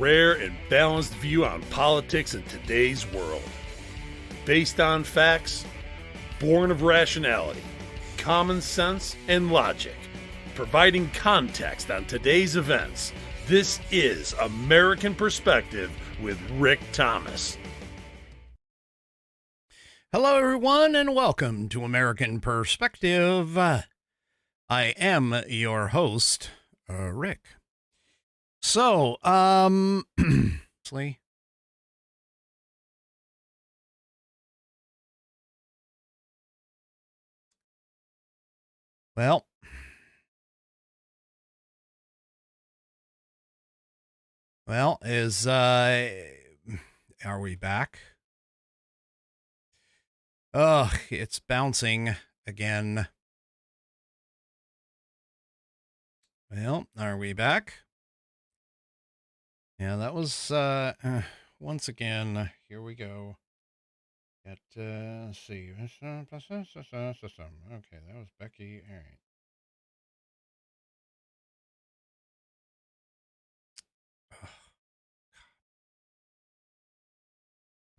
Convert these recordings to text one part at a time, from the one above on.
rare and balanced view on politics in today's world. Based on facts, born of rationality, common sense, and logic, providing context on today's events, this is American Perspective with Rick Thomas. Hello, everyone, and welcome to American Perspective. I am your host, Rick. So, well, are we back? Ugh, it's bouncing again. Well, are we back? Yeah, that was, once again, here we go. Let's see. Okay, that was Becky.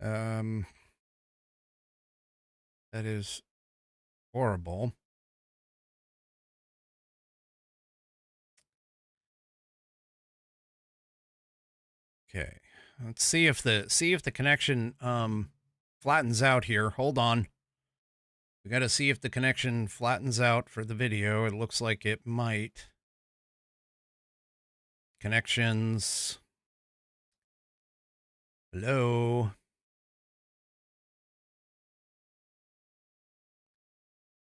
All right. That is horrible. Okay, let's see if the connection flattens out here. Hold on. We got to see if the connection flattens out for the video. It looks like it might. Connections. Hello.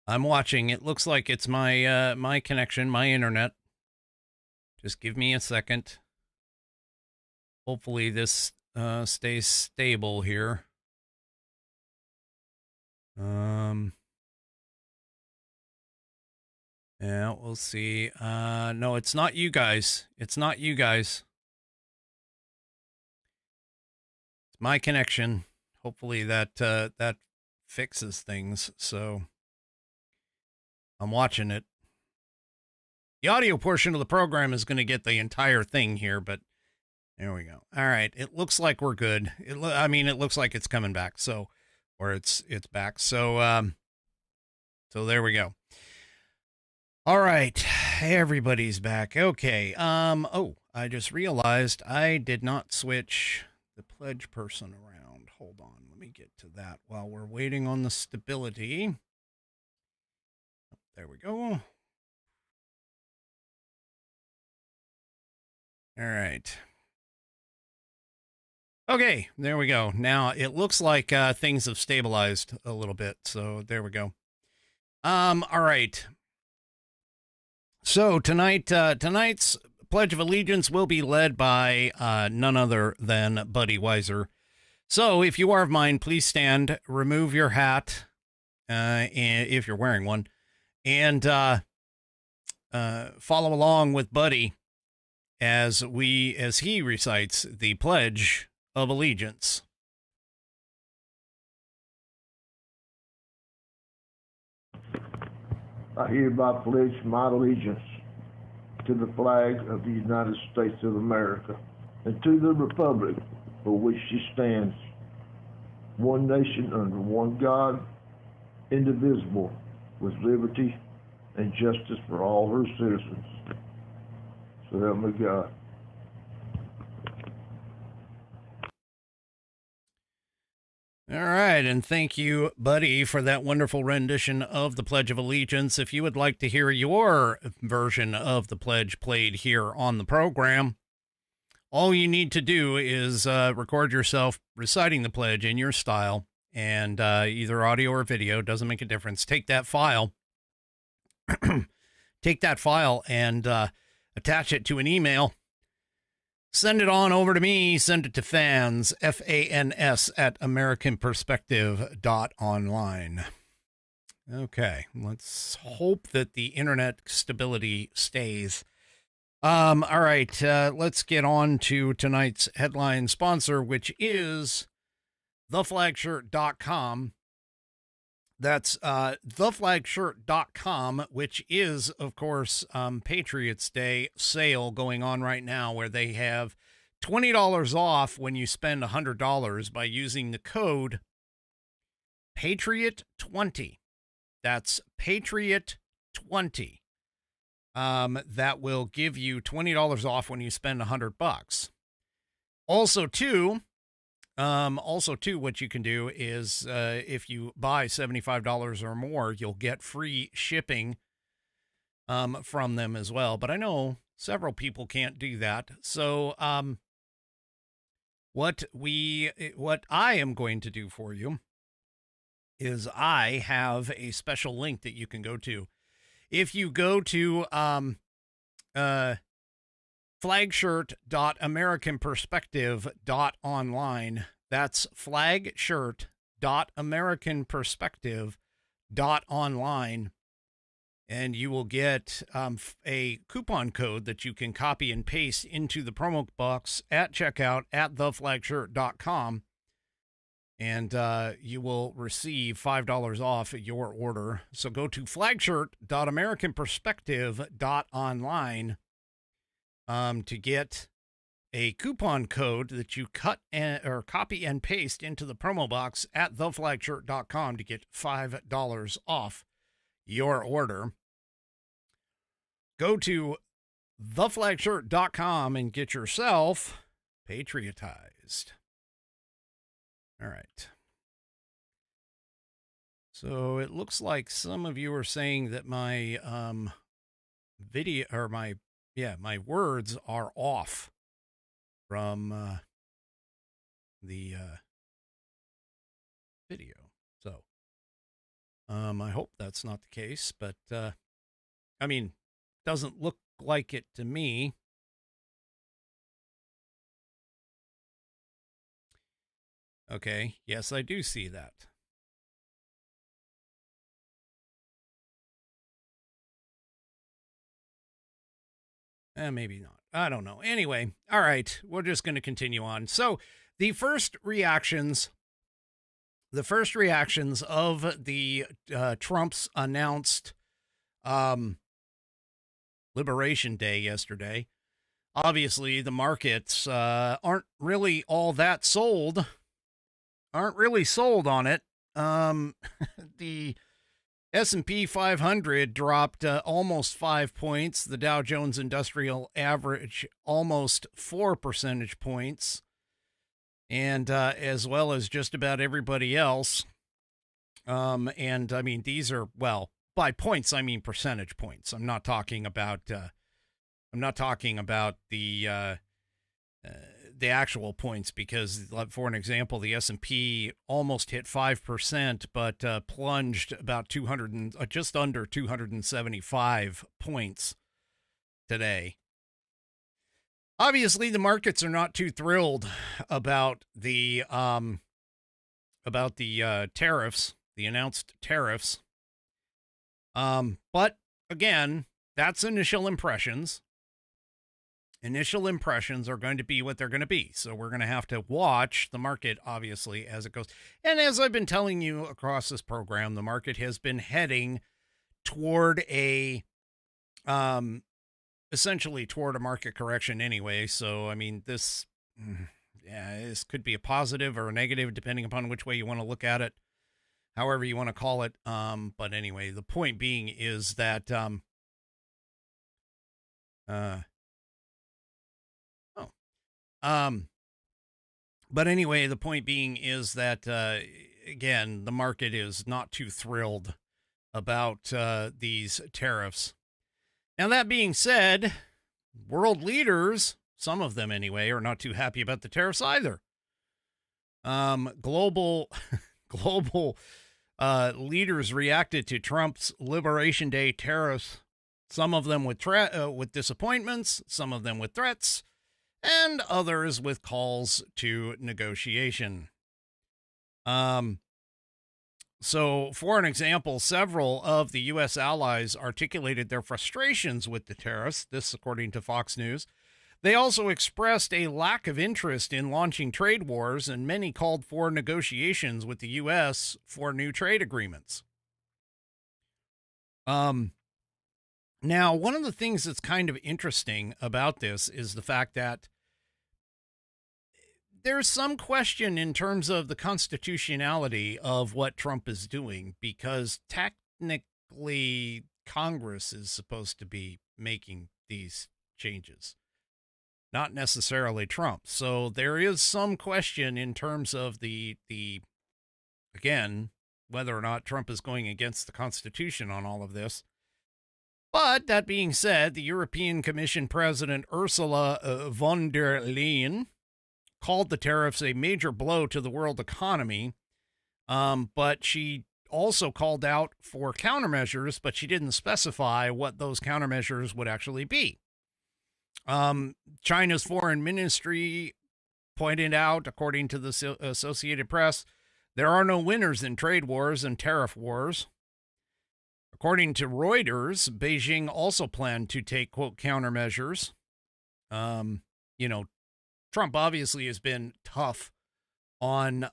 I'm watching. It looks like it's my my connection, my internet. Just give me a second. Hopefully this stays stable here. Yeah, we'll see. No, it's not you guys. It's not you guys. It's my connection. Hopefully that that fixes things. So I'm watching it. The audio portion of the program is going to get the entire thing here, but there we go. All right. It looks like we're good. It looks like it's coming back. So, or it's back. So, so there we go. All right. Everybody's back. Okay. Oh, I just realized I did not switch the pledge person around. Hold on. Let me get to that while we're waiting on the stability. There we go. All right. Okay, there we go. Now it looks like things have stabilized a little bit. So there we go. All right. So tonight's Pledge of Allegiance will be led by none other than Buddy Weiser. So if you are of mine, please stand, remove your hat, if you're wearing one, and follow along with Buddy as he recites the Pledge of Allegiance. I hereby pledge my allegiance to the flag of the United States of America and to the republic for which she stands, one nation under one God, indivisible, with liberty and justice for all her citizens. So help me God. All right, and thank you, Buddy, for that wonderful rendition of the Pledge of Allegiance. If you would like to hear your version of the pledge played here on the program, all you need to do is record yourself reciting the pledge in your style, and either audio or video, doesn't make a difference. Take that file, and attach it to an email. Send it on over to me. Send it to fans, FANS, at AmericanPerspective.online. Okay, let's hope that the internet stability stays. All right, let's get on to tonight's headline sponsor, which is theflagshirt.com. That's theflagshirt.com, which is, of course, Patriots Day sale going on right now, where they have $20 off when you spend $100 by using the code Patriot20. That's Patriot20. That will give you $20 off when you spend $100. Also, too, what you can do is if you buy $75 or more, you'll get free shipping from them as well. But I know several people can't do that. So what I am going to do for you is I have a special link that you can go to. If you go to flagshirt.americanperspective.online, that's flagshirt.americanperspective.online, and you will get a coupon code that you can copy and paste into the promo box at checkout at theflagshirt.com. And you will receive $5 off your order. So go to flagshirt.americanperspective.online to get a coupon code that you copy and paste into the promo box at theflagshirt.com to get $5 off your order. Go to theflagshirt.com and get yourself patriotized. All right. So it looks like some of you are saying that my video or my words are off from the video. So I hope that's not the case, but I mean, doesn't look like it to me. Okay, yes, I do see that. Maybe not. I don't know. Anyway, all right, we're just going to continue on. So the first reactions of the Trump's announced Liberation Day yesterday. Obviously, the markets aren't really all that sold. Aren't really sold on it. The S&P 500 dropped almost 5 points. The Dow Jones Industrial Average almost 4 percentage points. And as well as just about everybody else. And I mean, these are, well, by points, I mean percentage points. I'm not talking about the actual points, because for an example, the S&P almost hit 5%, but plunged about just under 275 points today. Obviously, the markets are not too thrilled about the tariffs, the announced tariffs. But again, that's initial impressions. Initial impressions are going to be what they're going to be. So we're going to have to watch the market, obviously, as it goes. And as I've been telling you across this program, the market has been heading toward essentially toward a market correction anyway. So, I mean, this could be a positive or a negative, depending upon which way you want to look at it, however you want to call it. But anyway, the point being is that, but anyway, the point being is that, again, the market is not too thrilled about these tariffs. Now, that being said, world leaders, some of them anyway, are not too happy about the tariffs either. Global leaders reacted to Trump's Liberation Day tariffs, some of them with disappointments, some of them with threats, and others with calls to negotiation. So, for an example, several of the U.S. allies articulated their frustrations with the tariffs, this according to Fox News. They also expressed a lack of interest in launching trade wars, and many called for negotiations with the U.S. for new trade agreements. Now, one of the things that's kind of interesting about this is the fact that there's some question in terms of the constitutionality of what Trump is doing, because technically Congress is supposed to be making these changes, not necessarily Trump. So there is some question in terms of the again, whether or not Trump is going against the Constitution on all of this. But that being said, the European Commission President Ursula von der Leyen called the tariffs a major blow to the world economy, but she also called out for countermeasures, but she didn't specify what those countermeasures would actually be. China's foreign ministry pointed out, according to the Associated Press, there are no winners in trade wars and tariff wars. According to Reuters, Beijing also planned to take, quote, countermeasures. Trump obviously has been tough on,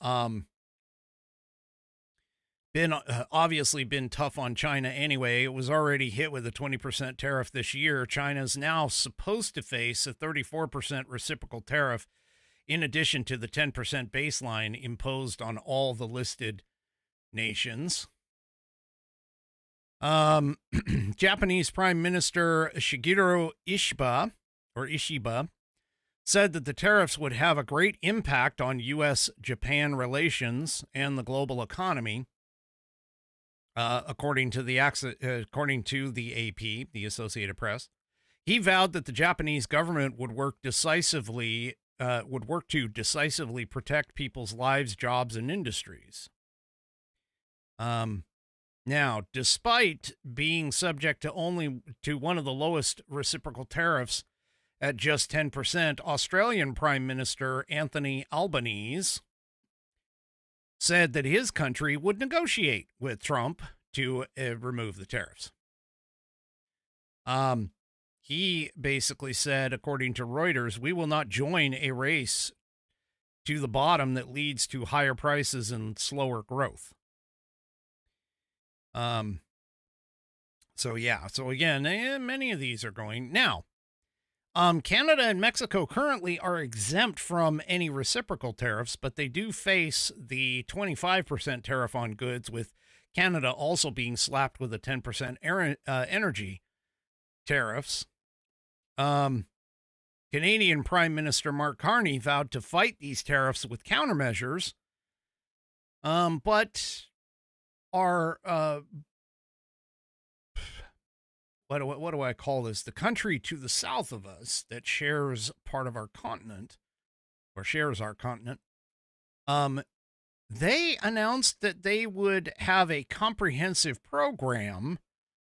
been tough on China anyway. It was already hit with a 20% tariff this year. China's now supposed to face a 34% reciprocal tariff, in addition to the 10% baseline imposed on all the listed nations. Japanese Prime Minister Shigeru Ishiba said that the tariffs would have a great impact on U.S.-Japan relations and the global economy, according to the AP, the Associated Press. He vowed that the Japanese government would work to decisively protect people's lives, jobs, and industries. Now, despite being subject to one of the lowest reciprocal tariffs at just 10%, Australian Prime Minister Anthony Albanese said that his country would negotiate with Trump to remove the tariffs. He basically said, according to Reuters, we will not join a race to the bottom that leads to higher prices and slower growth. So again, many of these are going now. Canada and Mexico currently are exempt from any reciprocal tariffs, but they do face the 25% tariff on goods, with Canada also being slapped with a 10% energy tariffs. Canadian Prime Minister Mark Carney vowed to fight these tariffs with countermeasures, but our what do I call this? The country to the south of us that shares part of our continent, or shares our continent, they announced that they would have a comprehensive program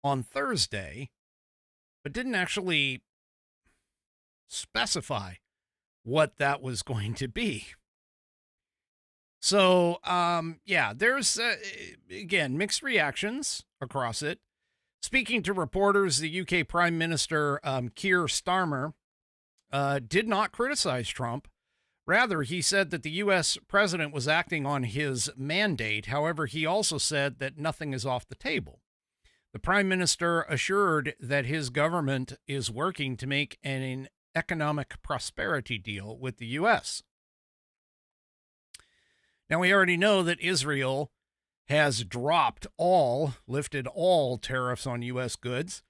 on Thursday, but didn't actually specify what that was going to be. So, there's, again, mixed reactions across it. Speaking to reporters, the UK Prime Minister, Keir Starmer, did not criticize Trump. Rather, he said that the U.S. president was acting on his mandate. However, he also said that nothing is off the table. The Prime Minister assured that his government is working to make an economic prosperity deal with the U.S. Now, we already know that Israel has lifted all tariffs on U.S. goods.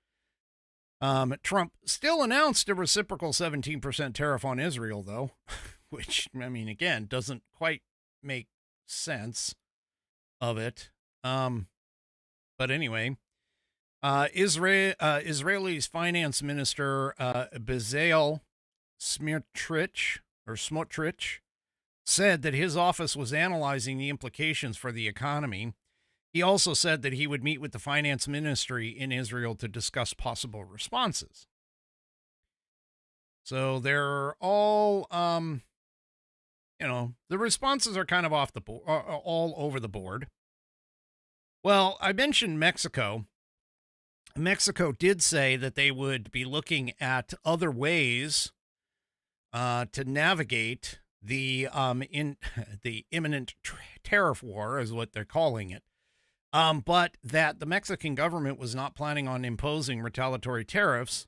Trump still announced a reciprocal 17% tariff on Israel, though, which, I mean, again, doesn't quite make sense of it. But anyway, Israeli's finance minister, Bezalel Smotrich, said that his office was analyzing the implications for the economy. He also said that he would meet with the finance ministry in Israel to discuss possible responses. So they're all, the responses are kind of off the board, all over the board. Well, I mentioned Mexico. Mexico did say that they would be looking at other ways to navigate the imminent tariff war, is what they're calling it. But that the Mexican government was not planning on imposing retaliatory tariffs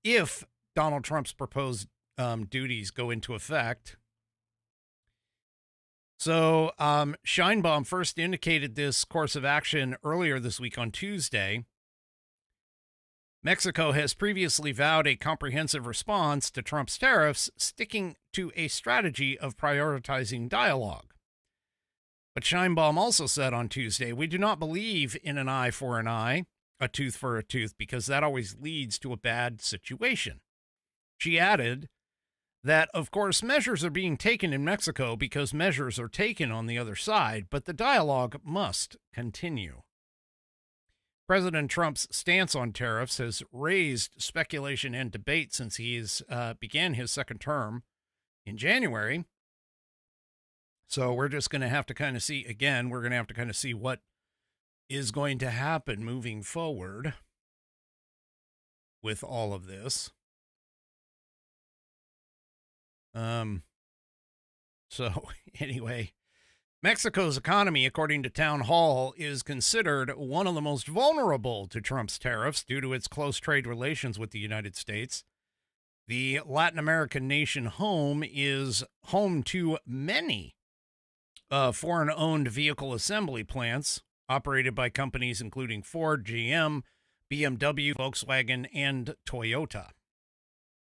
if Donald Trump's proposed duties go into effect. So Scheinbaum first indicated this course of action earlier this week on Tuesday. Mexico has previously vowed a comprehensive response to Trump's tariffs, sticking to a strategy of prioritizing dialogue. But Scheinbaum also said on Tuesday, we do not believe in an eye for an eye, a tooth for a tooth, because that always leads to a bad situation. She added that, of course, measures are being taken in Mexico because measures are taken on the other side, but the dialogue must continue. President Trump's stance on tariffs has raised speculation and debate since he's began his second term in January. So we're just going to have to kind of see, again, we're going to have to kind of see what is going to happen moving forward with all of this. So anyway, Mexico's economy, according to Town Hall, is considered one of the most vulnerable to Trump's tariffs due to its close trade relations with the United States. The Latin American nation is home to many foreign-owned vehicle assembly plants operated by companies including Ford, GM, BMW, Volkswagen, and Toyota.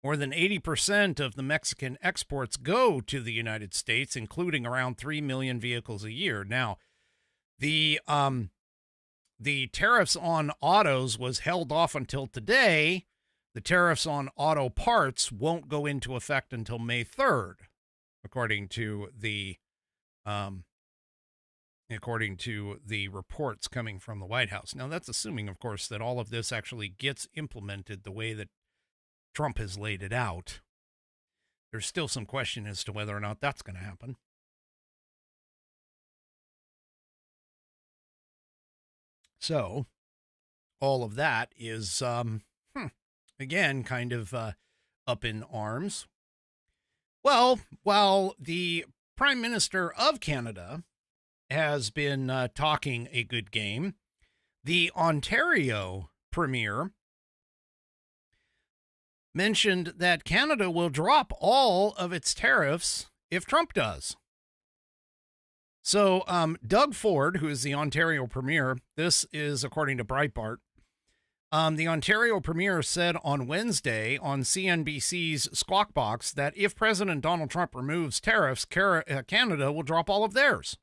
More than 80% of the Mexican exports go to the United States, including around 3 million vehicles a year. Now, the tariffs on autos was held off until today. The tariffs on auto parts won't go into effect until May 3rd, according to the reports coming from the White House. Now, that's assuming, of course, that all of this actually gets implemented the way that Trump has laid it out. There's still some question as to whether or not that's going to happen. So, all of that is, again, kind of up in arms. Well, while the Prime Minister of Canada has been talking a good game, the Ontario Premier mentioned that Canada will drop all of its tariffs if Trump does. So Doug Ford, who is the Ontario Premier, this is according to Breitbart, the Ontario Premier said on Wednesday on CNBC's Squawk Box that if President Donald Trump removes tariffs, Canada will drop all of theirs.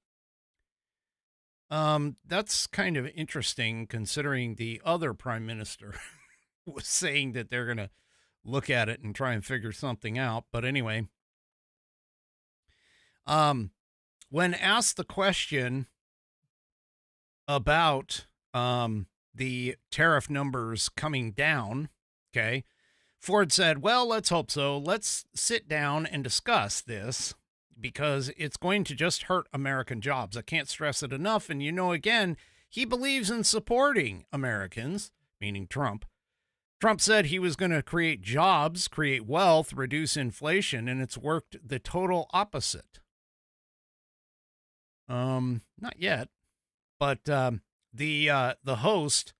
That's kind of interesting considering the other Prime Minister was saying that they're going to look at it and try and figure something out. But anyway, when asked the question about the tariff numbers coming down, okay, Ford said, well, let's hope so. Let's sit down and discuss this because it's going to just hurt American jobs. I can't stress it enough. And, again, he believes in supporting Americans, meaning Trump. Trump said he was going to create jobs, create wealth, reduce inflation, and it's worked the total opposite. Not yet, but the host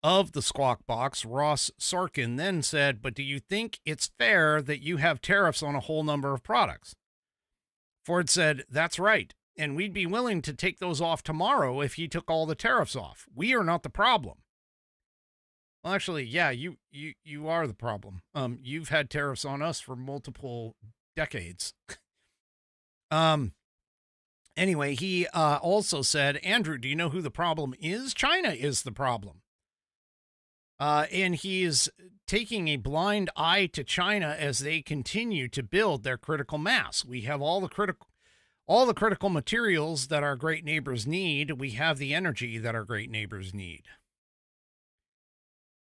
of the Squawk Box, Ross Sorkin, then said, but do you think it's fair that you have tariffs on a whole number of products? Ford said, that's right, and we'd be willing to take those off tomorrow if he took all the tariffs off. We are not the problem. Well, actually, yeah, you are the problem. You've had tariffs on us for multiple decades. Anyway, he also said, Andrew, do you know who the problem is? China is the problem. And he is taking a blind eye to China as they continue to build their critical mass. We have all the critical materials that our great neighbors need. We have the energy that our great neighbors need.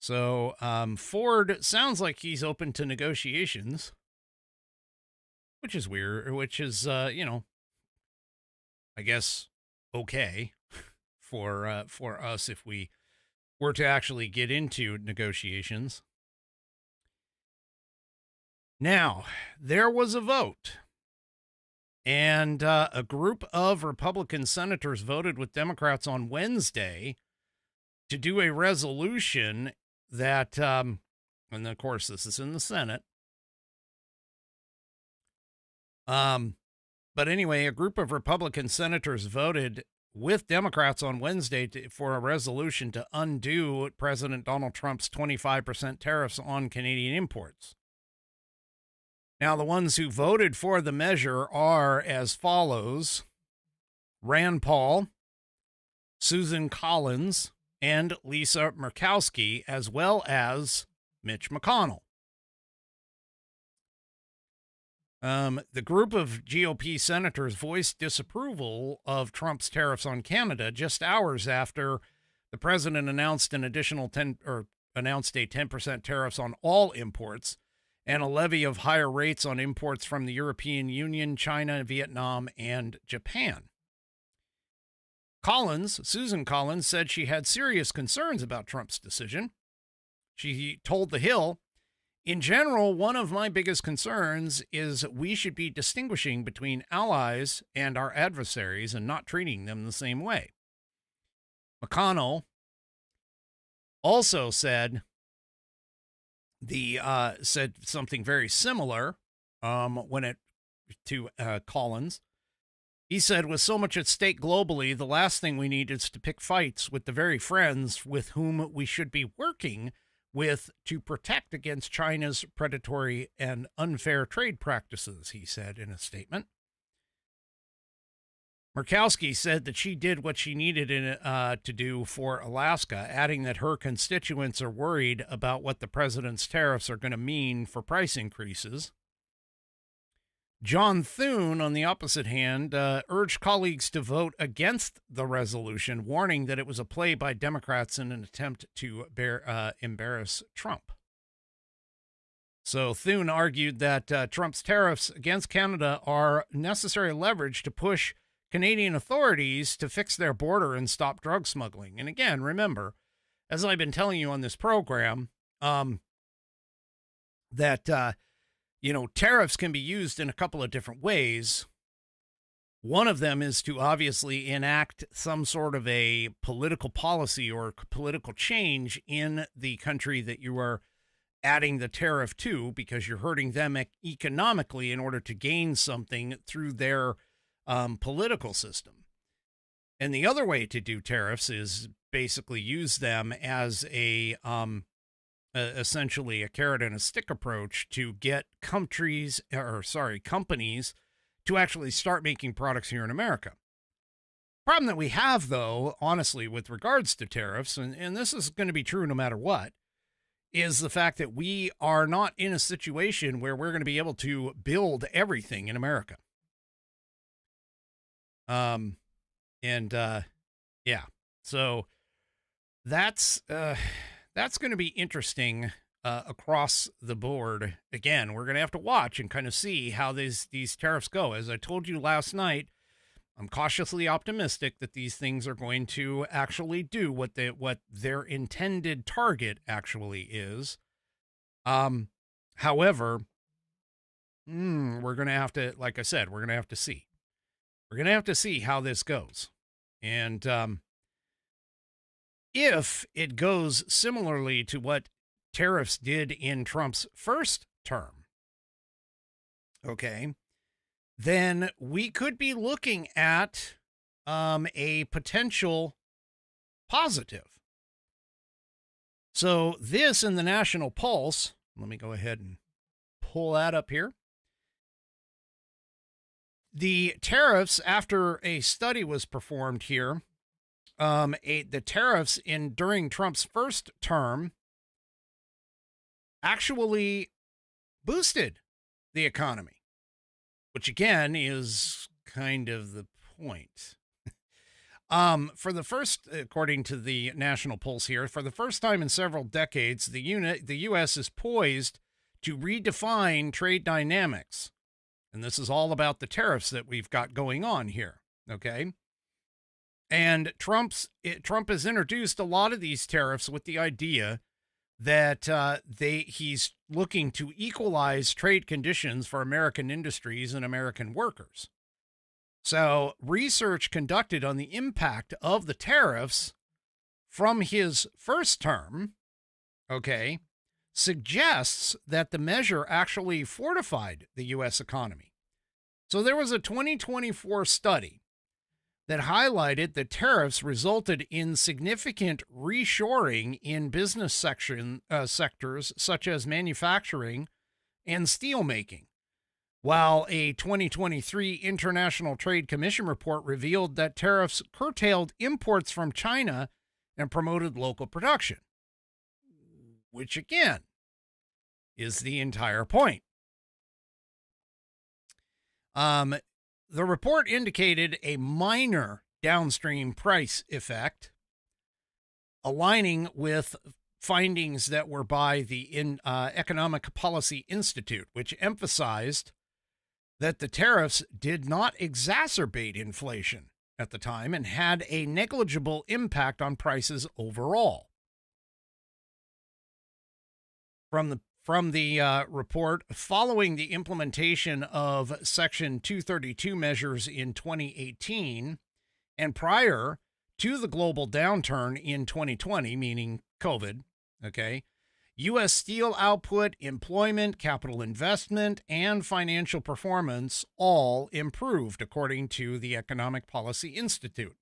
So Ford sounds like he's open to negotiations, which is weird, which is, I guess, okay for us if we were to actually get into negotiations. Now, there was a vote, and a group of Republican senators voted with Democrats on Wednesday to do a resolution that, and of course this is in the Senate, But anyway, a group of Republican senators voted with Democrats on Wednesday for a resolution to undo President Donald Trump's 25% tariffs on Canadian imports. Now, the ones who voted for the measure are as follows: Rand Paul, Susan Collins, and Lisa Murkowski, as well as Mitch McConnell. The group of GOP senators voiced disapproval of Trump's tariffs on Canada just hours after the president announced a 10% tariffs on all imports and a levy of higher rates on imports from the European Union, China, Vietnam, and Japan. Susan Collins, said she had serious concerns about Trump's decision. She told The Hill, "In general, one of my biggest concerns is we should be distinguishing between allies and our adversaries and not treating them the same way." McConnell also said something very similar to Collins. He said, "With so much at stake globally, the last thing we need is to pick fights with the very friends with whom we should be working with to protect against China's predatory and unfair trade practices," he said in a statement. Murkowski said that she did what she needed to do for Alaska, adding that her constituents are worried about what the president's tariffs are going to mean for price increases. John Thune, on the opposite hand, urged colleagues to vote against the resolution, warning that it was a play by Democrats in an attempt to embarrass Trump. So Thune argued that Trump's tariffs against Canada are necessary leverage to push Canadian authorities to fix their border and stop drug smuggling. And again, remember, as I've been telling you on this program, that tariffs can be used in a couple of different ways. One of them is to obviously enact some sort of a political policy or political change in the country that you are adding the tariff to, because you're hurting them economically in order to gain something through their political system. And the other way to do tariffs is basically use them as essentially a carrot and a stick approach to get companies to actually start making products here in America. Problem that we have, though, honestly, with regards to tariffs, and this is going to be true no matter what, is the fact that we are not in a situation where we're going to be able to build everything in America. So that's going to be interesting across the board. Again, we're going to have to watch and kind of see how these tariffs go. As I told you last night, I'm cautiously optimistic that these things are going to actually do what their intended target actually is. However, we're going to have to, like I said, we're going to have to see. We're going to have to see how this goes. And if it goes similarly to what tariffs did in Trump's first term, okay, then we could be looking at a potential positive. So this in the National Pulse, let me go ahead and pull that up here. The tariffs, after a study was performed here, the tariffs during Trump's first term actually boosted the economy, which again is kind of the point. For the first, according to the National Pulse here, for the first time in several decades, the U.S. is poised to redefine trade dynamics. And this is all about the tariffs that we've got going on here, okay? And Trump has introduced a lot of these tariffs with the idea that he's looking to equalize trade conditions for American industries and American workers. So research conducted on the impact of the tariffs from his first term, okay, suggests that the measure actually fortified the U.S. economy. So there was a 2024 study that highlighted that tariffs resulted in significant reshoring in business sectors such as manufacturing and steelmaking, while a 2023 International Trade Commission report revealed that tariffs curtailed imports from China and promoted local production, which again is the entire point. The report indicated a minor downstream price effect, aligning with findings that were by the Economic Policy Institute, which emphasized that the tariffs did not exacerbate inflation at the time and had a negligible impact on prices overall. From the report, following the implementation of Section 232 measures in 2018 and prior to the global downturn in 2020, meaning COVID, U.S. steel output, employment, capital investment, and financial performance all improved, according to the Economic Policy Institute.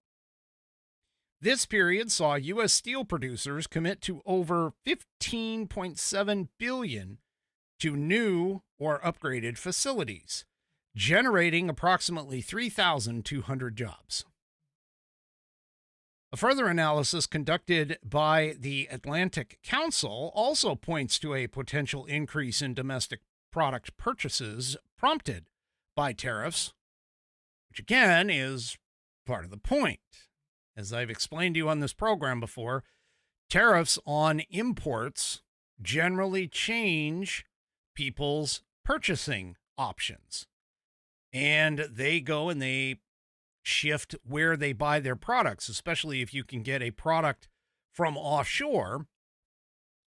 This period saw U.S. steel producers commit to over $15.7 billion to new or upgraded facilities, generating approximately 3,200 jobs. A further analysis conducted by the Atlantic Council also points to a potential increase in domestic product purchases prompted by tariffs, which again is part of the point. As I've explained to you on this program before, tariffs on imports generally change people's purchasing options. And they go and they shift where they buy their products, especially if you can get a product from offshore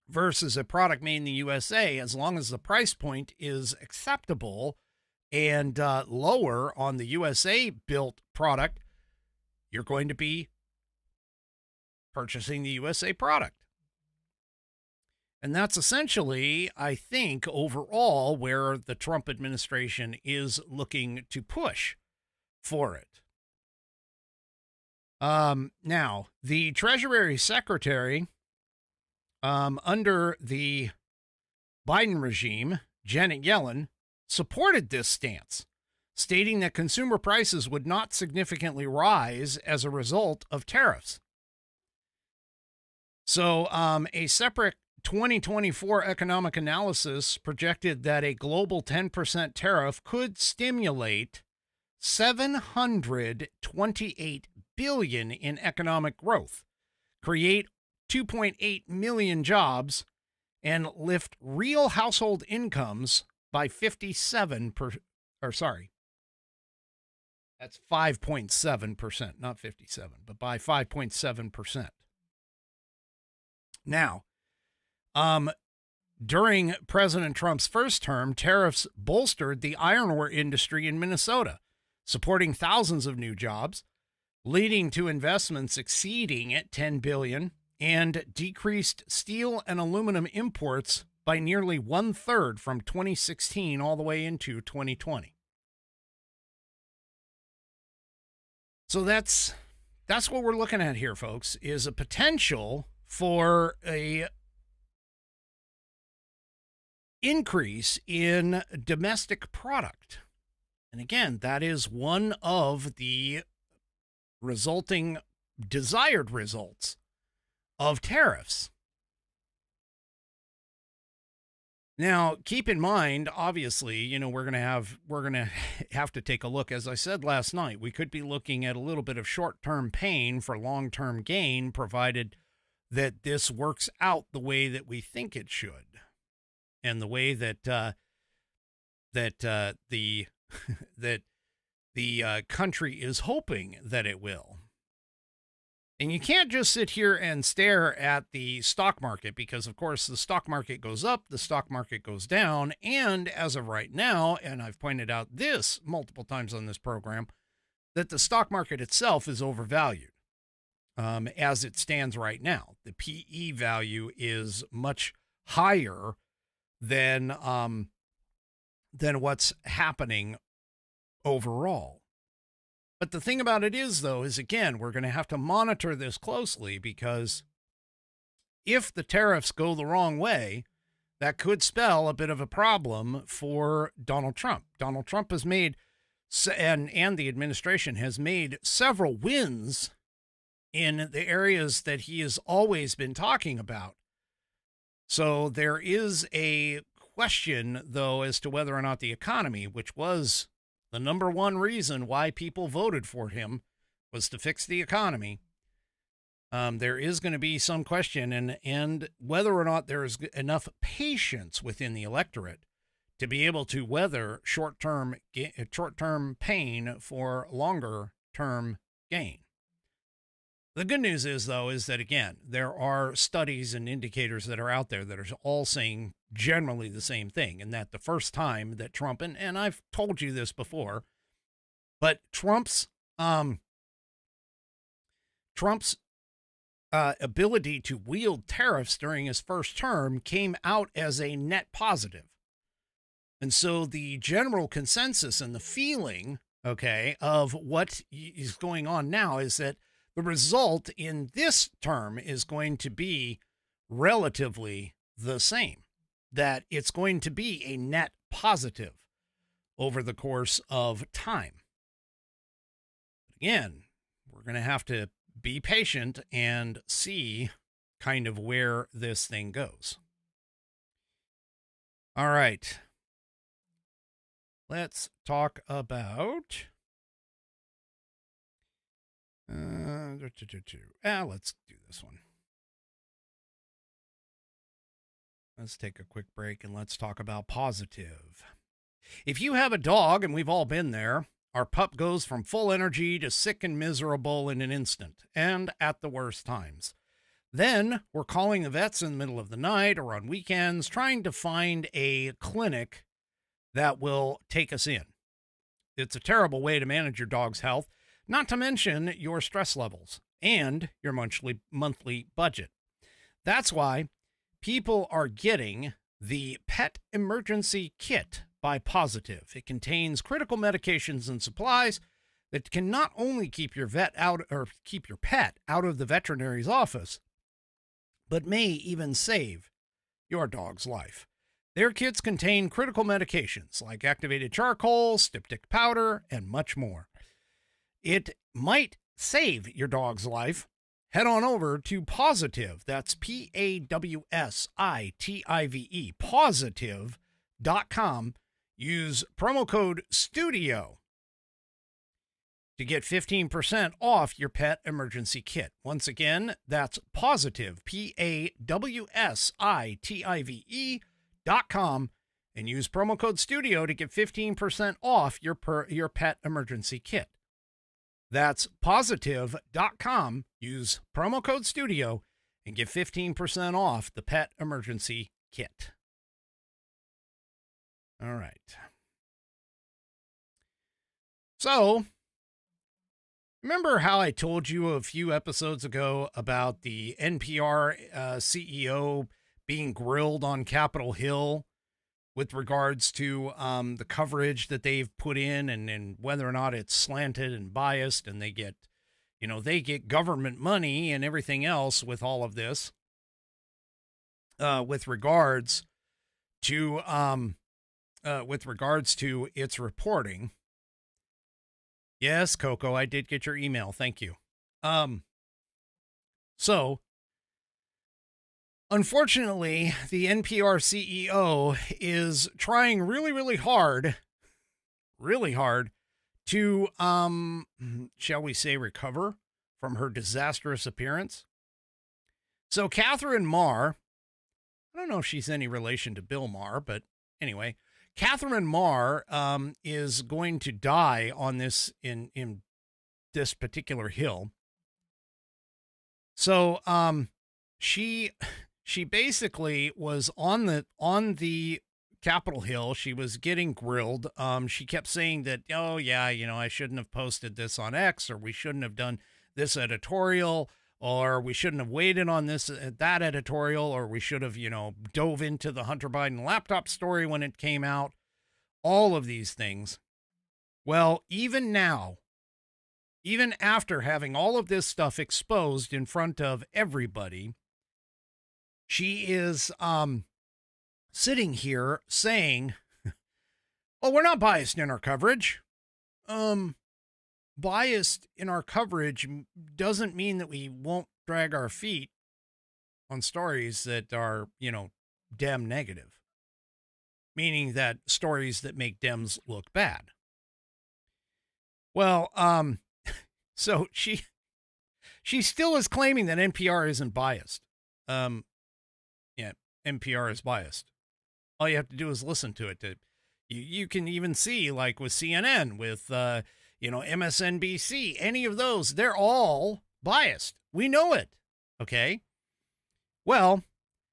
versus a product made in the USA, as long as the price point is acceptable and lower on the USA built product, you're going to be purchasing the USA product. And that's essentially, I think, overall where the Trump administration is looking to push for it. Now, the Treasury Secretary under the Biden regime, Janet Yellen, supported this stance, stating that consumer prices would not significantly rise as a result of tariffs. So a separate 2024 economic analysis projected that a global 10% tariff could stimulate $728 billion in economic growth, create 2.8 million jobs, and lift real household incomes by 5.7%, not 57, but by 5.7%. Now, during President Trump's first term, tariffs bolstered the iron ore industry in Minnesota, supporting thousands of new jobs, leading to investments exceeding $10 billion, and decreased steel and aluminum imports by nearly 1/3 from 2016 all the way into 2020. So that's what we're looking at here, folks, is a potential for a increase in domestic product. And again, that is one of the resulting desired results of tariffs. Now, keep in mind, obviously, we're going to have to take a look. As I said last night, we could be looking at a little bit of short-term pain for long-term gain, provided that this works out the way that we think it should, and the way that the country is hoping that it will. And you can't just sit here and stare at the stock market, because, of course, the stock market goes up, the stock market goes down, and as of right now, and I've pointed out this multiple times on this program, that the stock market itself is overvalued as it stands right now. The PE value is much higher than what's happening overall. But the thing about it is, though, is again, we're going to have to monitor this closely, because if the tariffs go the wrong way, that could spell a bit of a problem for Donald Trump. Donald Trump has made, and the administration has made, several wins in the areas that he has always been talking about. So there is a question, though, as to whether or not the economy, which was the number one reason why people voted for him, was to fix the economy. There is going to be some question, and whether or not there is enough patience within the electorate to be able to weather short-term pain for longer-term gain. The good news is, though, is that, again, there are studies and indicators that are out there that are all saying generally the same thing, and that the first time that Trump, and I've told you this before, but Trump's ability to wield tariffs during his first term came out as a net positive. And so the general consensus and the feeling, okay, of what is going on now is that the result in this term is going to be relatively the same, that it's going to be a net positive over the course of time. Again, we're going to have to be patient and see kind of where this thing goes. All right. Let's talk about... let's do this one. Let's take a quick break and let's talk about positive. If you have a dog, and we've all been there, our pup goes from full energy to sick and miserable in an instant, and at the worst times. Then we're calling the vets in the middle of the night or on weekends, trying to find a clinic that will take us in. It's a terrible way to manage your dog's health, not to mention your stress levels and your monthly budget. That's why people are getting the Pet Emergency Kit by Positive. It contains critical medications and supplies that can not only keep your pet out of the veterinary's office, but may even save your dog's life. Their kits contain critical medications like activated charcoal, styptic powder, and much more. It might save your dog's life. Head on over to Positive. That's PAWSITIVE, positive.com. Use promo code STUDIO to get 15% off your pet emergency kit. Once again, that's Positive, PAWSITIVE.com, and use promo code STUDIO to get 15% off your pet emergency kit. That's positive.com. Use promo code STUDIO and get 15% off the pet emergency kit. All right. So, remember how I told you a few episodes ago about the NPR CEO being grilled on Capitol Hill with regards to the coverage that they've put in and whether or not it's slanted and biased, and they get government money and everything else with all of this with regards to its reporting. Yes, Coco, I did get your email. Thank you. So, unfortunately, the NPR CEO is trying really, really hard to, shall we say, recover from her disastrous appearance. So Catherine Maher, I don't know if she's any relation to Bill Maher, but anyway, Catherine Maher is going to die on this in this particular hill. So she basically was on the Capitol Hill. She was getting grilled. She kept saying that, oh yeah, I shouldn't have posted this on X, or we shouldn't have done this editorial, or we shouldn't have waited on that editorial, or we should have, dove into the Hunter Biden laptop story when it came out. All of these things. Well, even now, even after having all of this stuff exposed in front of everybody, she is sitting here saying, "Oh, we're not biased in our coverage. Biased in our coverage doesn't mean that we won't drag our feet on stories that are, Dem negative, meaning that stories that make Dems look bad." Well, so she still is claiming that NPR isn't biased. Yeah, NPR is biased. All you have to do is listen to it. You can even see, like with CNN, with MSNBC, any of those, they're all biased. We know it. Okay. Well,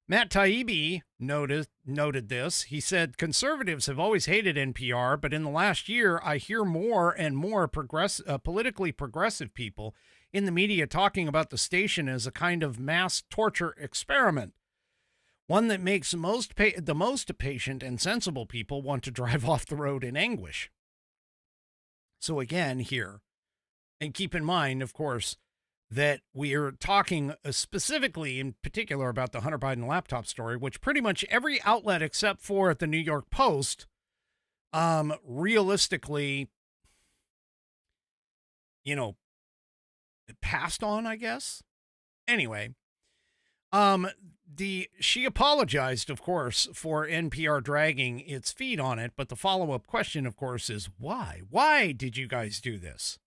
Matt Taibbi noted this. He said, "Conservatives have always hated NPR, but in the last year, I hear more and more politically progressive people in the media talking about the station as a kind of mass torture experiment, one that makes the most patient and sensible people want to drive off the road in anguish." So again, here, and keep in mind, of course, that we are talking specifically in particular about the Hunter Biden laptop story, which pretty much every outlet except for the New York Post, realistically, passed on, I guess. Anyway, she apologized, of course, for NPR dragging its feet on it, but the follow-up question, of course, is why? Why did you guys do this?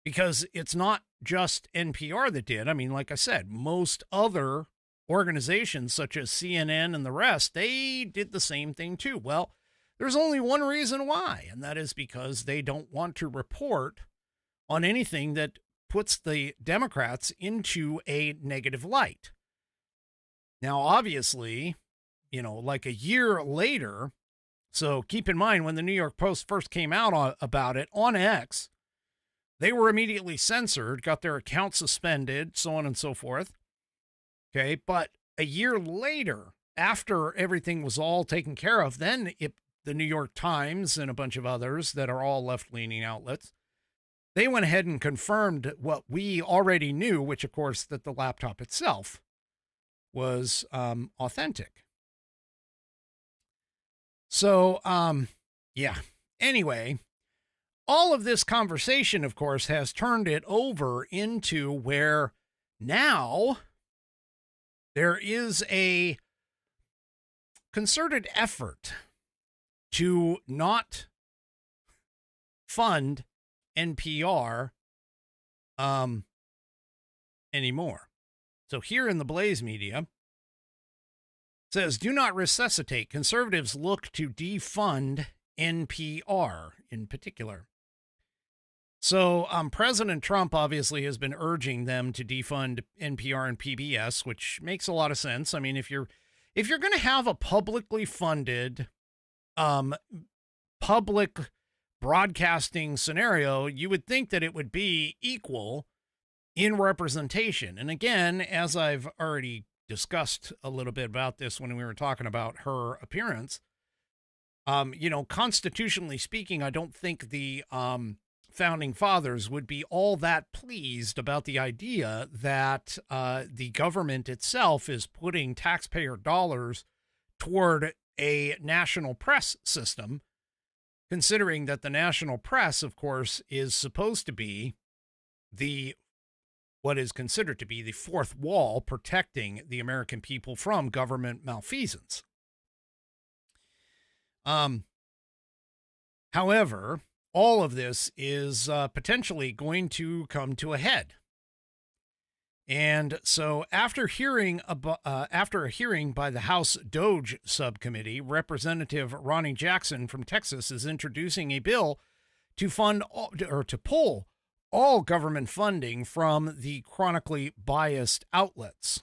Because it's not just NPR that did. I mean, like I said, most other organizations such as CNN and the rest, they did the same thing too. Well, there's only one reason why, and that is because they don't want to report on anything that puts the Democrats into a negative light. Now, obviously, like a year later, so keep in mind when the New York Post first came out about it on X, they were immediately censored, got their account suspended, so on and so forth. Okay, but a year later, after everything was all taken care of, then the New York Times and a bunch of others that are all left-leaning outlets, they went ahead and confirmed what we already knew, which, of course, that the laptop itself was authentic. So, yeah. Anyway, all of this conversation, of course, has turned it over into where now there is a concerted effort to not fund NPR anymore. So here in the Blaze Media, it says, "Do not resuscitate. Conservatives look to defund NPR in particular." So President Trump obviously has been urging them to defund NPR and PBS, which makes a lot of sense. I mean, if you're going to have a publicly funded public broadcasting scenario, you would think that it would be equal in representation. And again, as I've already discussed a little bit about this when we were talking about her appearance, constitutionally speaking, I don't think the founding fathers would be all that pleased about the idea that the government itself is putting taxpayer dollars toward a national press system, considering that the national press, of course, is supposed to be what is considered to be the fourth wall protecting the American people from government malfeasance. However, all of this is potentially going to come to a head. And so after a hearing by the House DOJ subcommittee, Representative Ronnie Jackson from Texas is introducing a bill to pull all government funding from the chronically biased outlets,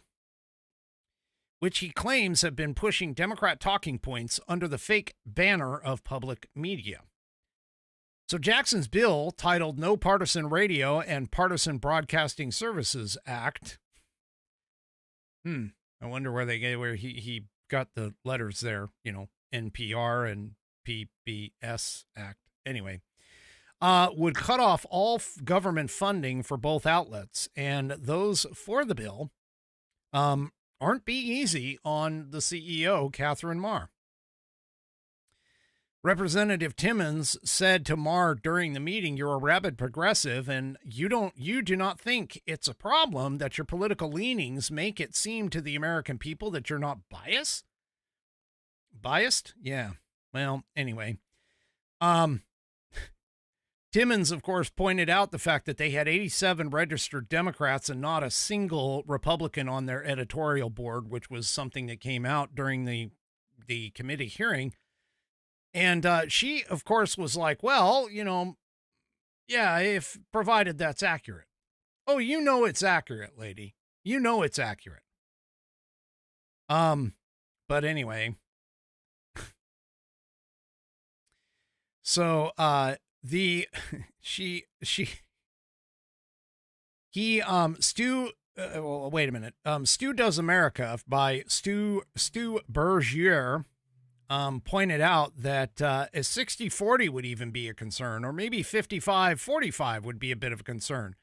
which he claims have been pushing Democrat talking points under the fake banner of public media. So Jackson's bill, titled No Partisan Radio and Partisan Broadcasting Services Act. I wonder where he got the letters there, NPR and PBS Act. Anyway, would cut off all government funding for both outlets. And those for the bill aren't being easy on the CEO, Catherine Marr. Representative Timmons said to Marr during the meeting, "You're a rabid progressive, and you do not think it's a problem that your political leanings make it seem to the American people that you're not biased?" Biased? Yeah. Well, anyway. Timmons, of course, pointed out the fact that they had 87 registered Democrats and not a single Republican on their editorial board, which was something that came out during the committee hearing. And she, of course, was like, well, yeah, if provided that's accurate. Oh, it's accurate, lady. It's accurate. But anyway. So, Stu, well, wait a minute. Stu Does America by Stu Bergier, pointed out that a 60-40 would even be a concern, or maybe 55-45 would be a bit of a concern.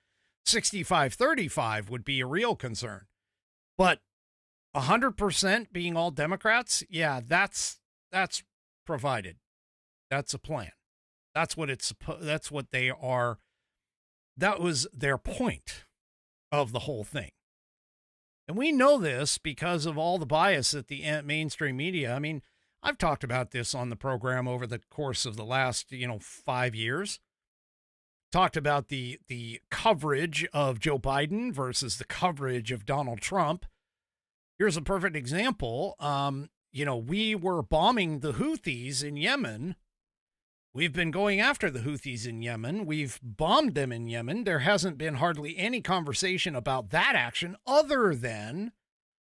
65-35 would be a real concern. But 100% being all Democrats, yeah, that's provided. That's a plan. That's what they are. That was their point of the whole thing. And we know this because of all the bias at the mainstream media. I mean, I've talked about this on the program over the course of the last, 5 years. Talked about the coverage of Joe Biden versus the coverage of Donald Trump. Here's a perfect example. We were bombing the Houthis in Yemen. We've been going after the Houthis in Yemen. We've bombed them in Yemen. There hasn't been hardly any conversation about that action other than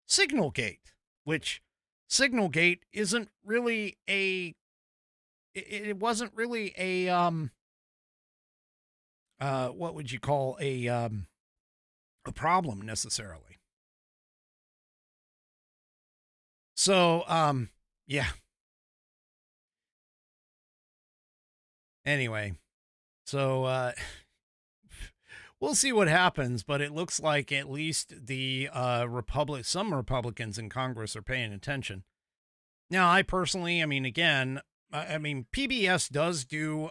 Signalgate, which Signalgate isn't really it wasn't really a, what would you call a problem necessarily. So, yeah. Anyway, so we'll see what happens, but it looks like at least the some Republicans in Congress are paying attention. Now, I personally, PBS does do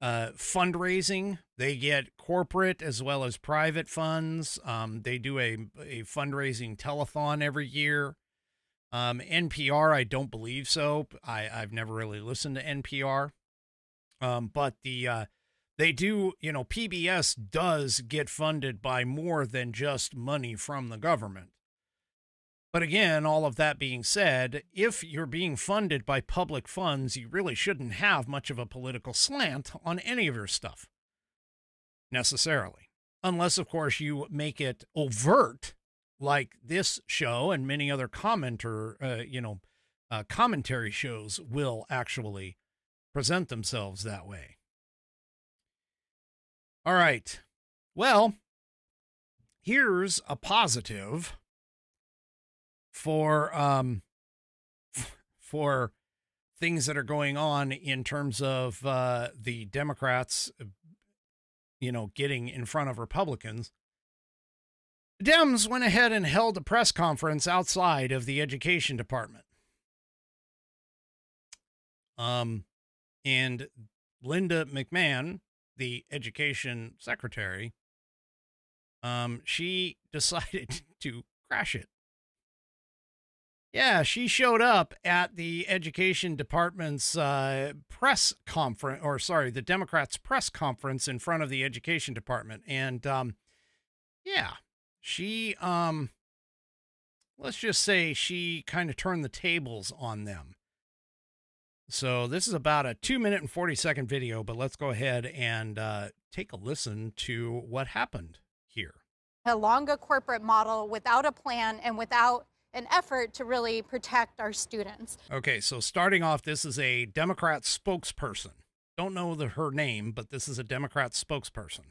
fundraising. They get corporate as well as private funds. They do a fundraising telethon every year. NPR, I don't believe so. I've never really listened to NPR. But they do, PBS does get funded by more than just money from the government. But again, all of that being said, if you're being funded by public funds, you really shouldn't have much of a political slant on any of your stuff necessarily, unless of course you make it overt like this show and many other commentary shows will actually present themselves that way. All right. Well, here's a positive for things that are going on in terms of the Democrats, getting in front of Republicans. Dems went ahead and held a press conference outside of the Education Department. And Linda McMahon, the education secretary, she decided to crash it. Yeah, she showed up at the Education Department's press conference, the Democrats' press conference in front of the Education Department. And, she, let's just say she kind of turned the tables on them. So this is about a 2-minute and 40-second video, but let's go ahead and take a listen to what happened here. Along a corporate model without a plan and without an effort to really protect our students. Okay, so starting off, this is a Democrat spokesperson. Don't know her name, but this is a Democrat spokesperson.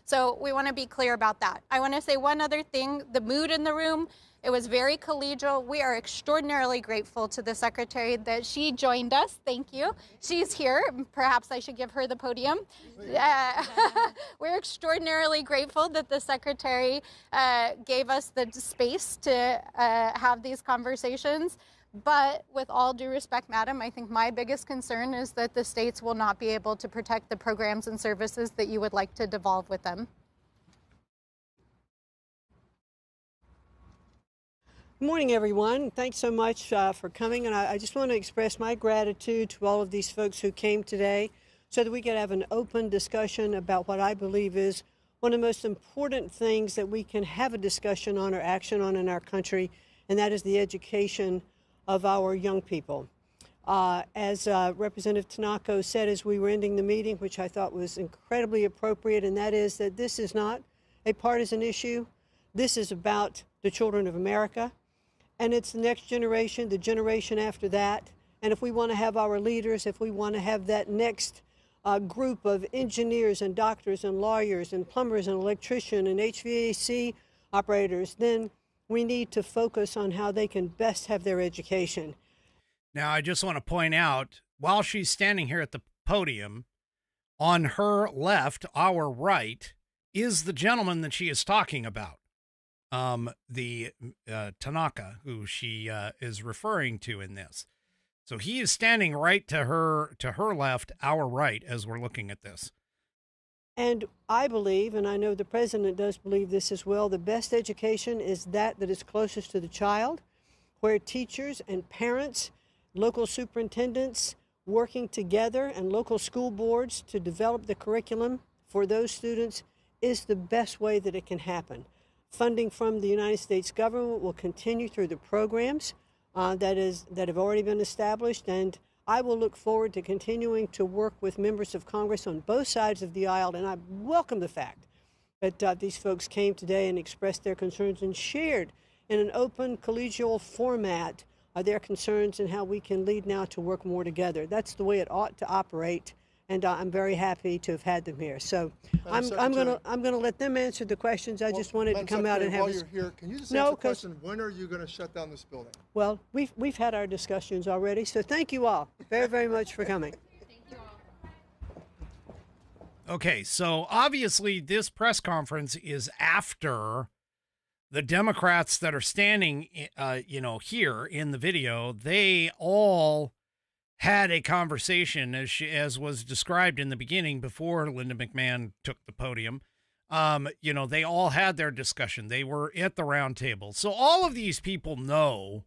So we want to be clear about that. I want to say one other thing, the mood in the room, it was very collegial. We are extraordinarily grateful to the secretary that she joined us. Thank you. She's here. Perhaps I should give her the podium. We're extraordinarily grateful that the secretary gave us the space to have these conversations. But with all due respect, madam, I think my biggest concern is that the states will not be able to protect the programs and services that you would like to devolve with them. Good morning, everyone. Thanks so much for coming. And I just want to express my gratitude to all of these folks who came today so that we could have an open discussion about what I believe is one of the most important things that we can have a discussion on or action on in our country, and that is the education of our young people. As Representative Tanaka said as we were ending the meeting, which I thought was incredibly appropriate, and that is that this is not a partisan issue. This is about the children of America. And it's the next generation, the generation after that. And if we want to have our leaders, if we want to have that next group of engineers and doctors and lawyers and plumbers and electricians and HVAC operators, then we need to focus on how they can best have their education. Now, I just want to point out, while she's standing here at the podium, on her left, our right, is the gentleman that she is talking about. The Tanaka, who she is referring to in this. So he is standing right to her left, our right, as we're looking at this. And I believe, and I know the president does believe this as well, the best education is that is closest to the child, where teachers and parents, local superintendents working together, and local school boards to develop the curriculum for those students is the best way that it can happen. Funding from the United States government will continue through the programs that have already been established, and I will look forward to continuing to work with members of Congress on both sides of the aisle, and I welcome the fact that these folks came today and expressed their concerns and shared in an open, collegial format their concerns and how we can lead now to work more together. That's the way it ought to operate. And I'm very happy to have had them here. So I'm gonna let them answer the questions. I just wanted to come out and have. While you're here, can you just answer the question? When are you going to shut down this building? Well, we've had our discussions already. So thank you all very, very much for coming. Thank you all. Okay, so obviously this press conference is after the Democrats that are standing, here in the video. They all had a conversation, as was described in the beginning before Linda McMahon took the podium. They all had their discussion. They were at the round table. So all of these people know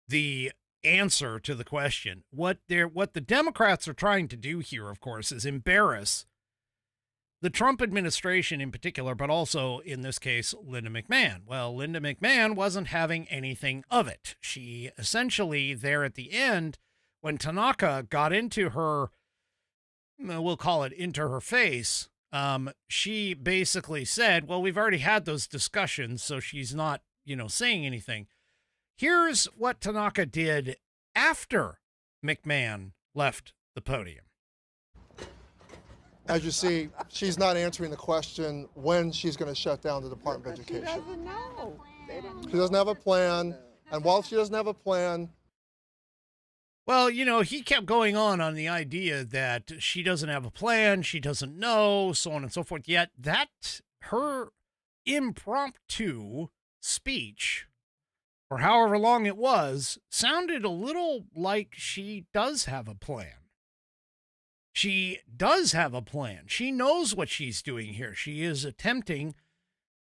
the answer to the question. What the Democrats are trying to do here, of course, is embarrass the Trump administration in particular, but also, in this case, Linda McMahon. Well, Linda McMahon wasn't having anything of it. She essentially, there at the end, when Tanaka got into her, we'll call it into her face, she basically said, well, we've already had those discussions, so she's not, saying anything. Here's what Tanaka did after McMahon left the podium. As you see, she's not answering the question when she's going to shut down the Department of Education. She doesn't know. She doesn't have a plan. And while she doesn't have a plan, well, he kept going on the idea that she doesn't have a plan, she doesn't know, so on and so forth. Yet that her impromptu speech, or however long it was, sounded a little like she does have a plan. She does have a plan. She knows what she's doing here. She is attempting,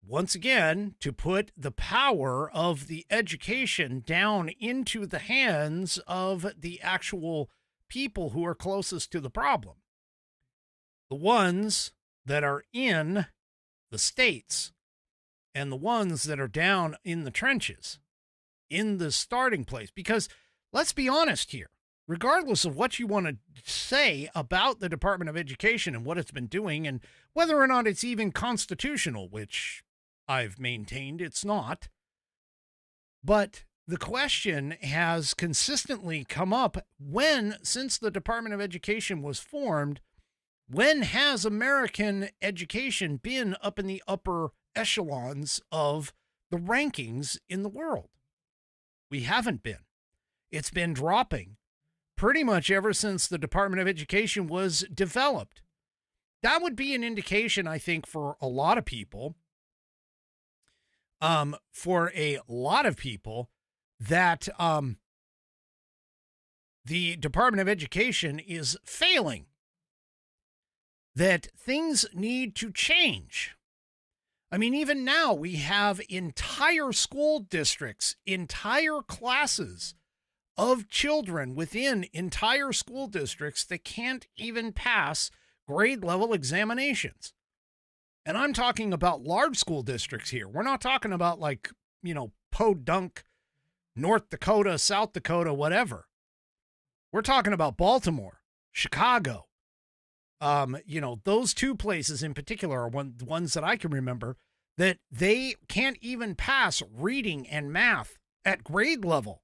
once again, to put the power of the education down into the hands of the actual people who are closest to the problem. The ones that are in the states and the ones that are down in the trenches, in the starting place. Because let's be honest here, regardless of what you want to say about the Department of Education and what it's been doing and whether or not it's even constitutional, which I've maintained it's not. But the question has consistently come up since the Department of Education was formed, When has American education been up in the upper echelons of the rankings in the world? We haven't been. It's been dropping pretty much ever since the Department of Education was developed. That would be an indication, I think, for a lot of people, that the Department of Education is failing, that things need to change. I mean, even now we have entire school districts, entire classes of children within entire school districts that can't even pass grade level examinations. And I'm talking about large school districts here. We're not talking about like, Podunk, North Dakota, South Dakota, whatever. We're talking about Baltimore, Chicago. Those two places in particular are the ones that I can remember that they can't even pass reading and math at grade level.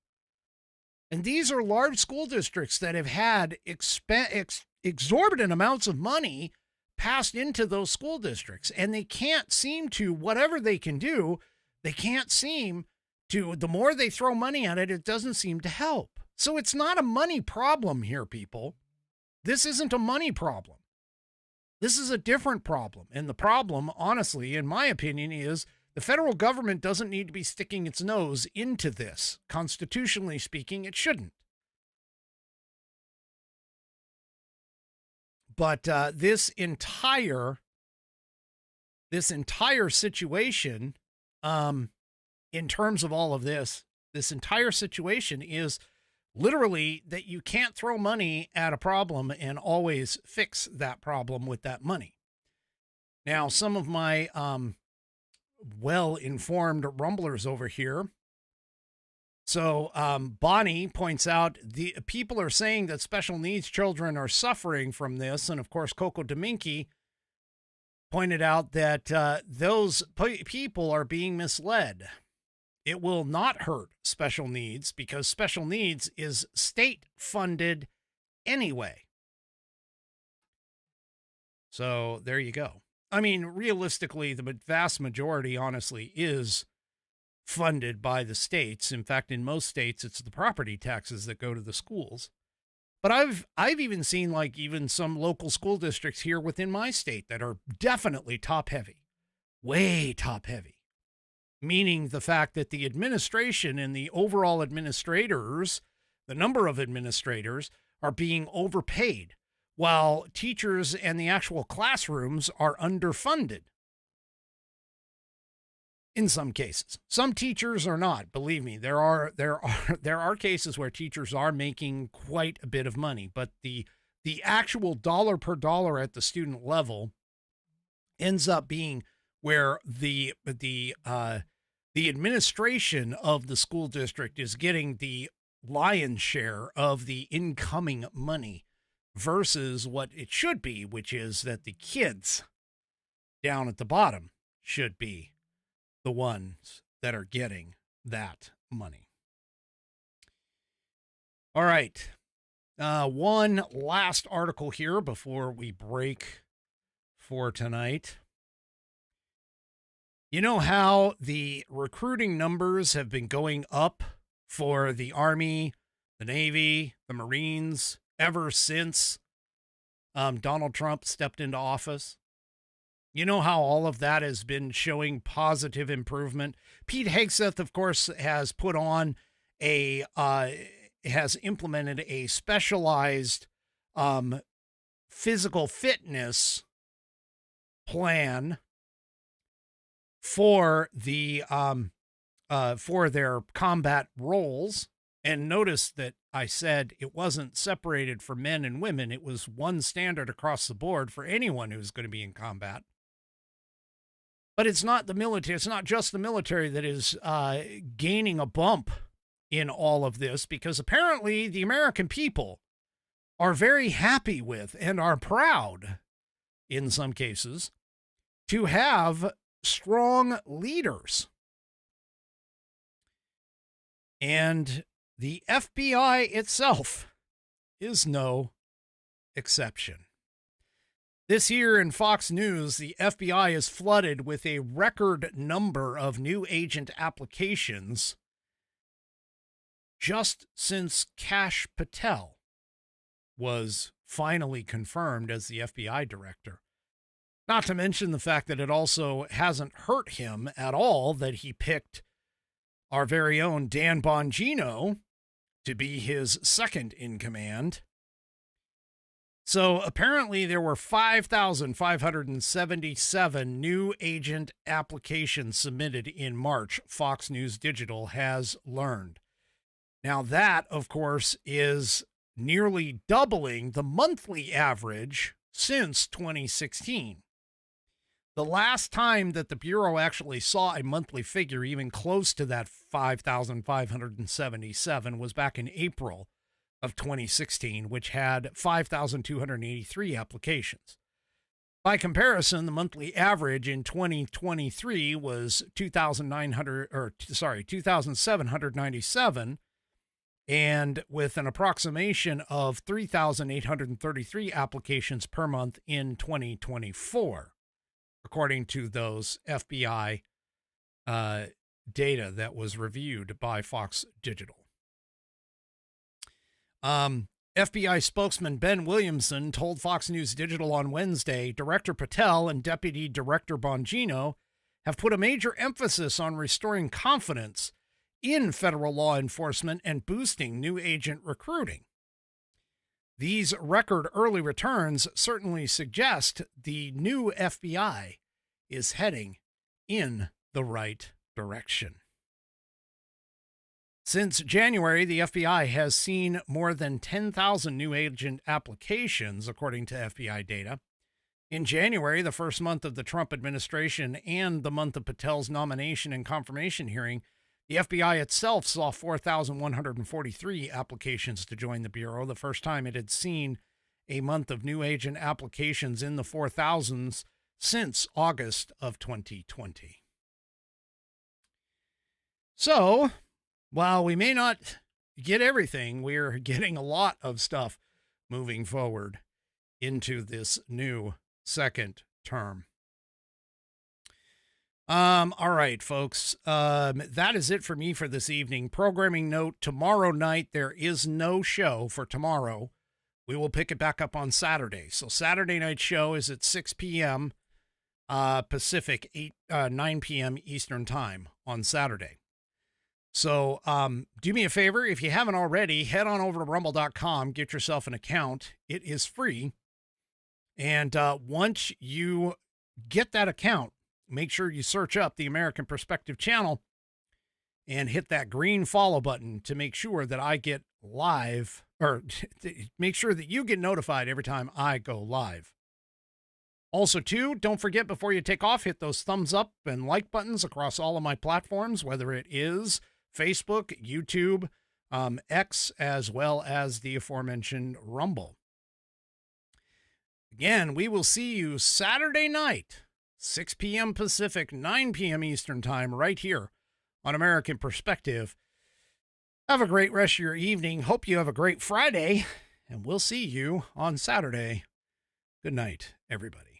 And these are large school districts that have had exorbitant amounts of money passed into those school districts. And they can't seem to, whatever they can do, they can't seem to, the more they throw money at it, it doesn't seem to help. So it's not a money problem here, people. This isn't a money problem. This is a different problem. And the problem, honestly, in my opinion, is the federal government doesn't need to be sticking its nose into this. Constitutionally speaking, it shouldn't. But this entire situation, in terms of all of this entire situation is literally that you can't throw money at a problem and always fix that problem with that money. Now, some of my well-informed rumblers over here. So Bonnie points out the people are saying that special needs children are suffering from this. And of course, Coco Dominky pointed out that those people are being misled. It will not hurt special needs because special needs is state funded anyway. So there you go. I mean, realistically, the vast majority, honestly, is funded by the states. In fact, in most states, it's the property taxes that go to the schools. But I've even seen like even some local school districts here within my state that are definitely top heavy, way top heavy, meaning the fact that the administration and the overall administrators, the number of administrators, are being overpaid, while teachers and the actual classrooms are underfunded. In some cases, some teachers are not. Believe me, there are cases where teachers are making quite a bit of money, but the actual dollar per dollar at the student level ends up being where the administration of the school district is getting the lion's share of the incoming money versus what it should be, which is that the kids down at the bottom should be the ones that are getting that money. All right. One last article here before we break for tonight. You know how the recruiting numbers have been going up for the Army, the Navy, the Marines ever since Donald Trump stepped into office? You know how all of that has been showing positive improvement? Pete Hegseth, of course, has put on has implemented a specialized physical fitness plan for the for their combat roles. And notice that I said it wasn't separated for men and women. It was one standard across the board for anyone who's going to be in combat. But it's not the military. It's not just the military that is gaining a bump in all of this, because apparently the American people are very happy with and are proud, in some cases, to have strong leaders. And the FBI itself is no exception. This year in Fox News, the FBI is flooded with a record number of new agent applications just since Kash Patel was finally confirmed as the FBI director. Not to mention the fact that it also hasn't hurt him at all that he picked our very own Dan Bongino to be his second in command. So apparently there were 5,577 new agent applications submitted in March, Fox News Digital has learned. Now that, of course, is nearly doubling the monthly average since 2016. The last time that the Bureau actually saw a monthly figure even close to that 5,577 was back in April of 2016, which had 5,283 applications. By comparison, the monthly average in 2023 was 2,797, and with an approximation of 3,833 applications per month in 2024, according to those FBI data that was reviewed by Fox Digital. FBI spokesman Ben Williamson told Fox News Digital on Wednesday, Director Patel and Deputy Director Bongino have put a major emphasis on restoring confidence in federal law enforcement and boosting new agent recruiting. These record early returns certainly suggest the new FBI is heading in the right direction. Since January, the FBI has seen more than 10,000 new agent applications, according to FBI data. In January, the first month of the Trump administration and the month of Patel's nomination and confirmation hearing, the FBI itself saw 4,143 applications to join the Bureau, the first time it had seen a month of new agent applications in the 4,000s since August of 2020. So, while we may not get everything, we're getting a lot of stuff moving forward into this new second term. All right, folks, that is it for me for this evening. Programming note, tomorrow night, there is no show for tomorrow. We will pick it back up on Saturday. So Saturday night show is at 6 p.m. Pacific, 9 p.m. Eastern time on Saturday. So do me a favor, if you haven't already, head on over to rumble.com, get yourself an account. It is free. And once you get that account, make sure you search up the American Perspective channel and hit that green follow button to make sure that I get live, or make sure that you get notified every time I go live. Also, too, don't forget before you take off, hit those thumbs up and like buttons across all of my platforms, whether it is Facebook, YouTube, X, as well as the aforementioned Rumble. Again, we will see you Saturday night, 6 p.m. Pacific, 9 p.m. Eastern time, right here on American Perspective. Have a great rest of your evening. Hope you have a great Friday, and we'll see you on Saturday. Good night, everybody.